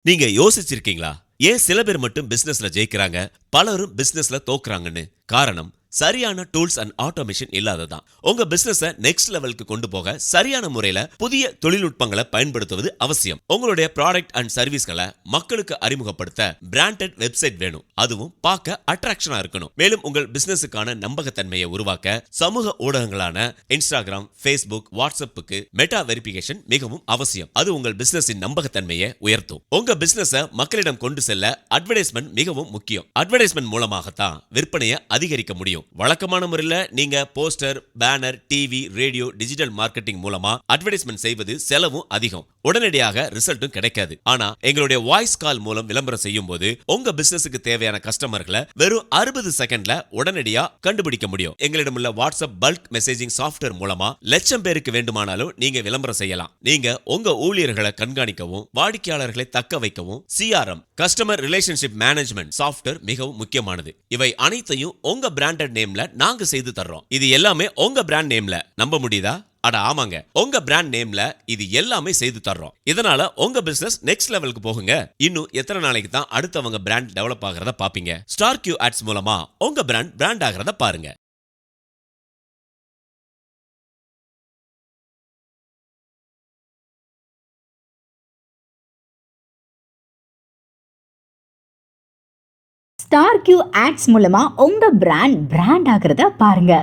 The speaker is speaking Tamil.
நீங்க யோசிச்சிருக்கீங்களா? ஏன் சில பேர் மட்டும் பிசினஸ்ல ஜெயிக்கிறாங்க, பலரும் பிசினஸ்ல தோக்குறாங்கன்னு? காரணம் சரியான டூல்ஸ் அண்ட் ஆட்டோமேஷன் இல்லாததான். உங்க பிசினஸ நெக்ஸ்ட் லெவலுக்கு கொண்டு போக சரியான முறையில புதிய தொழில்நுட்பங்களை பயன்படுத்துவது அவசியம். உங்களுடைய ப்ராடக்ட் அண்ட் சர்வீஸ்களை மக்களுக்கு அறிமுகப்படுத்த பிராண்டட் வெப்சைட் வேணும். அதுவும் பார்க்க அட்ராக்ஷனா இருக்கணும். மேலும் உங்கள் பிசினஸுக்கான நம்பகத்தன்மையை உருவாக்க சமூக ஊடகங்களான இன்ஸ்டாகிராம், ஃபேஸ்புக், வாட்ஸ்அப்புக்கு மெட்டா வெரிஃபிகேஷன் மிகவும் அவசியம். அது உங்கள் பிசினஸின் நம்பகத்தன்மையை உயர்த்தும். உங்க பிசினஸ மக்களிடம் கொண்டு செல்ல அட்வர்டைஸ்மெண்ட் மிகவும் முக்கியம். அட்வர்டைஸ்மெண்ட் மூலமாகத்தான் விற்பனையை அதிகரிக்க முடியும். வழக்கமான முறையில நீங்க poster, banner, TV, radio, digital marketing மூலமா அட்வர்டைஸ்மெண்ட் செய்வது செலவும் அதிகம். உடனடியாக ரிசல்ட்டும் கிடைக்காது. ஆனா எங்களுடைய வாய்ஸ் கால் மூலம் விளம்பரம் செய்யும் போது உங்க பிசினஸுக்கு தேவையான கஸ்டமர்களை வெறும் 60 செகண்ட்ல உடனடியா கண்டுபிடிக்க முடியும். எங்களிடம் உள்ள வாட்ஸ்அப் பல்க் மெசேஜிங் சாஃப்ட்வேர் மூலமா லட்சம் பேருக்கு வேண்டுமானாலும் நீங்க விளம்பரம் செய்யலாம். நீங்க உங்க ஊழியர்களை கண்காணிக்கவும், வாடிக்கையாளர்களை தக்க வைக்கவும் CRM, customer relationship management software மிகவும் முக்கியமானது. இவை அனைத்தையும் உங்க பிராண்டட் நேம்ல நாங்க செய்து தர்றோம். இது எல்லாமே உங்க பிராண்ட் நேம்ல. நம்ப முடியுதா? அட ஆமாங்க, உங்க பிராண்ட் நேம்ல இது எல்லாமே செய்து தர்றோம். இதனால உங்க பிசினஸ் நெக்ஸ்ட் லெவலுக்கு போகுங்க. இன்னும் எத்தனை நாளைக்கு தான் அடுத்தவங்க பிராண்ட் டெவலப் ஆகிறத பாப்பீங்க? ஸ்டார் கியூ ஆட்ஸ் மூலமா உங்க பிராண்ட் ஆகிறத பாருங்க. ஸ்டார் கியூ ஆட்ஸ் மூலமா உங்க பிராண்ட் ஆகிறத பாருங்க.